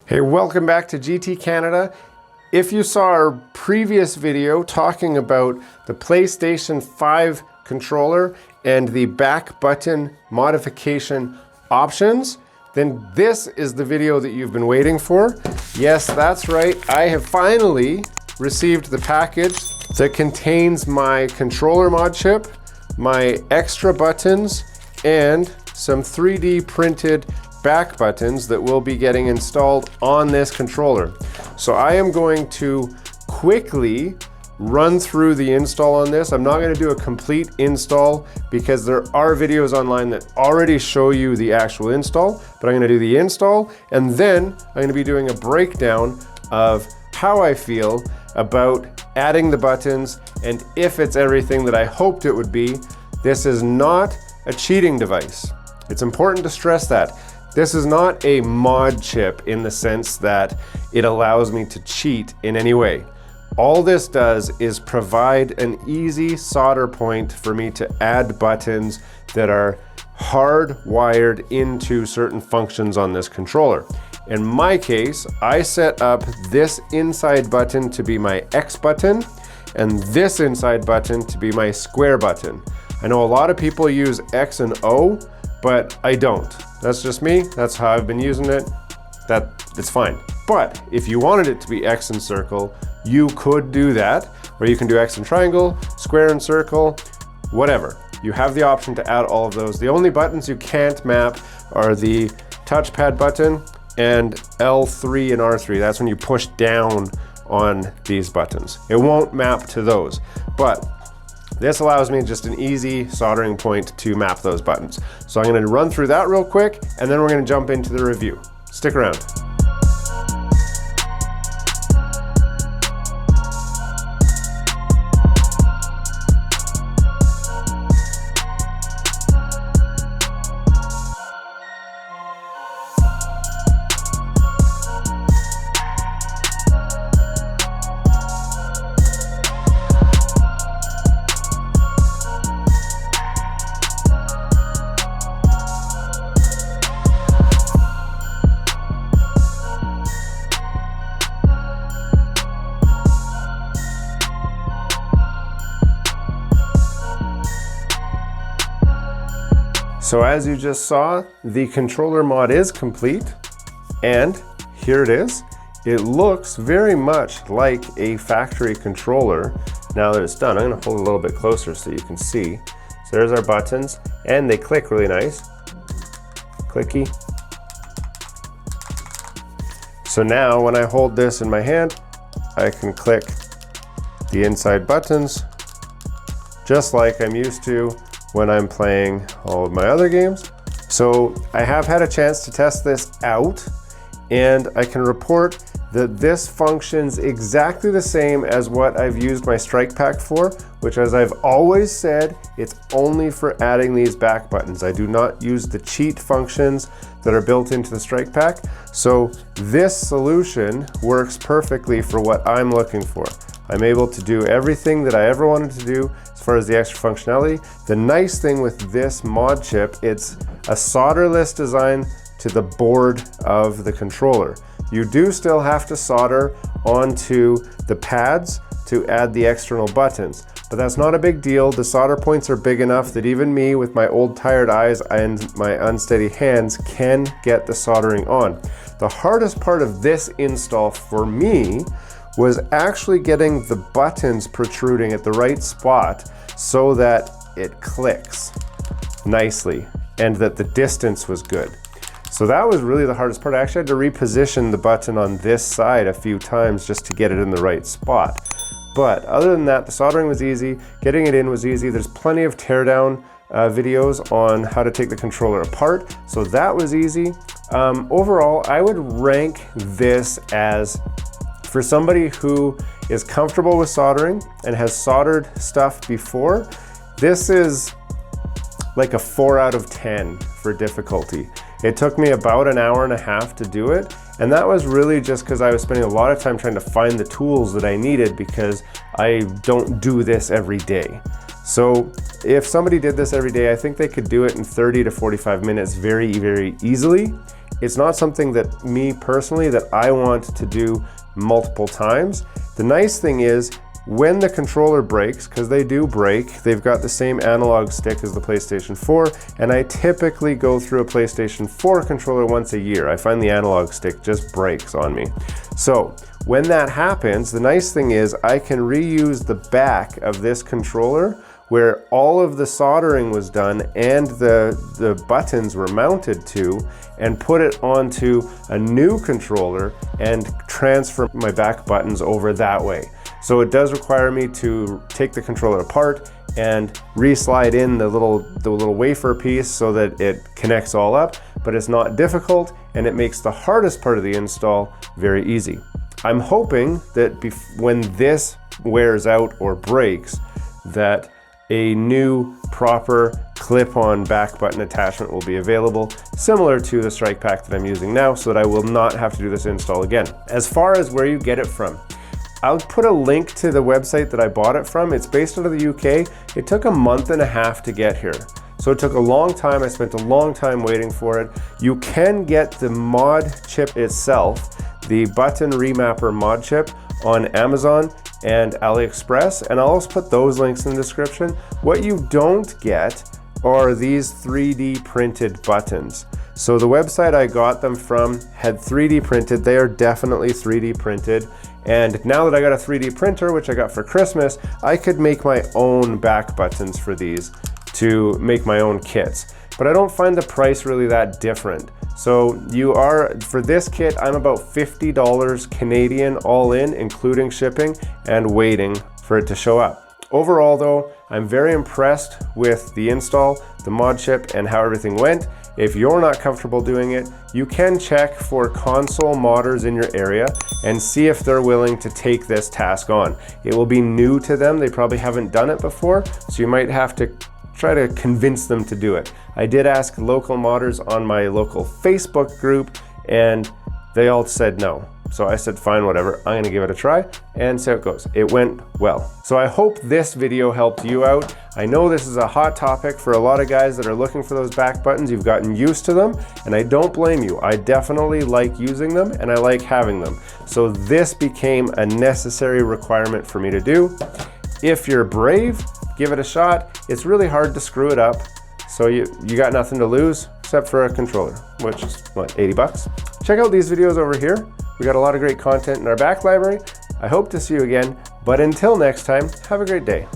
Hey, welcome back to GT Canada. If you saw our previous video talking about the PlayStation 5 controller and the back button modification options, then this is the video that you've been waiting for. Yes, that's right. I have finally received the package that contains my controller mod chip, my extra buttons, and some 3D printed back buttons that will be getting installed on this controller. So I am going to quickly run through the install on this. I'm not going to do a complete install because there are videos online that already show you the actual install, but I'm going to do the install and then I'm going to be doing a breakdown of how I feel about adding the buttons and if it's everything that I hoped it would be. This is not a cheating device. It's important to stress that. This is not a mod chip in the sense that it allows me to cheat in any way. All this does is provide an easy solder point for me to add buttons that are hardwired into certain functions on this controller. In my case, I set up this inside button to be my X button and this inside button to be my square button. I know a lot of people use X and O, but I don't. That's just me. That's how I've been using it. It's fine. But if you wanted it to be X and circle, you could do that, or you can do X and triangle, square and circle, whatever. You have the option to add all of those. The only buttons you can't map are the touchpad button and L3 and R3. That's when you push down on these buttons. It won't map to those, but this allows me just an easy soldering point to map those buttons. So I'm going to run through that real quick and then we're going to jump into the review. Stick around. So as you just saw, the controller mod is complete, and here it is. It looks very much like a factory controller now that it's done. I'm gonna hold it a little bit closer so you can see. So there's our buttons, and they click really nice. Clicky. So now when I hold this in my hand, I can click the inside buttons just like I'm used to when I'm playing all of my other games. So I have had a chance to test this out and I can report that this functions exactly the same as what I've used my Strike Pack for, which, as I've always said, it's only for adding these back buttons. I do not use the cheat functions that are built into the Strike Pack. So this solution works perfectly for what I'm looking for. I'm able to do everything that I ever wanted to do as far as the extra functionality. The nice thing with this mod chip, it's a solderless design to the board of the controller. You do still have to solder onto the pads to add the external buttons, but that's not a big deal. The solder points are big enough that even me with my old tired eyes and my unsteady hands can get the soldering on. The hardest part of this install for me was actually getting the buttons protruding at the right spot so that it clicks nicely and that the distance was good. So that was really the hardest part. I actually had to reposition the button on this side a few times just to get it in the right spot. But other than that, the soldering was easy, getting it in was easy. There's plenty of teardown videos on how to take the controller apart, so that was easy. Overall, I would rank this as, for somebody who is comfortable with soldering and has soldered stuff before, this is like a 4 out of 10 for difficulty. It took me about an hour and a half to do it, and that was really just because I was spending a lot of time trying to find the tools that I needed because I don't do this every day. So if somebody did this every day, I think they could do it in 30 to 45 minutes very, very easily. it's not something that me personally that I want to do multiple times. The nice thing is when the controller breaks, because they do break, they've got the same analog stick as the PlayStation 4, and I typically go through a PlayStation 4 controller once a year. I find the analog stick just breaks on me. So when that happens, the nice thing is I can reuse the back of this controller where all of the soldering was done and the buttons were mounted to, and put it onto a new controller and transfer my back buttons over that way. So it does require me to take the controller apart and re-slide in the little wafer piece so that it connects all up, but it's not difficult and it makes the hardest part of the install very easy. I'm hoping that when this wears out or breaks, that a new proper clip-on back button attachment will be available, similar to the Strike Pack that I'm using now, so that I will not have to do this install again. As far as where you get it from, I'll put a link to the website that I bought it from. It's based out of the UK. It took a month and a half to get here. So it took a long time. I spent a long time waiting for it. You can get the mod chip itself, the button remapper mod chip, on Amazon and AliExpress, and I'll also put those links in the description. What you don't get are these 3D printed buttons. So the website I got them from had 3D printed. They are definitely 3D printed. And now that I got a 3D printer, which I got for Christmas, I could make my own back buttons for these to make my own kits. But I don't find the price really that different. So for this kit, I'm about $50 Canadian all in, including shipping and waiting for it to show up. Overall though, I'm very impressed with the install, the mod chip, and how everything went. If you're not comfortable doing it, you can check for console modders in your area and see if they're willing to take this task on. It will be new to them. They probably haven't done it before, so you might have to try to convince them to do it. I did ask local modders on my local Facebook group and they all said no. So I said, fine, whatever, I'm gonna give it a try, and so it goes. It went well. So I hope this video helped you out. I know this is a hot topic for a lot of guys that are looking for those back buttons. You've gotten used to them, and I don't blame you. I definitely like using them, and I like having them. So this became a necessary requirement for me to do. If you're brave, give it a shot. It's really hard to screw it up, so you got nothing to lose except for a controller, which is what, 80 bucks? Check out these videos over here. We got a lot of great content in our back library. I hope to see you again, but until next time, have a great day.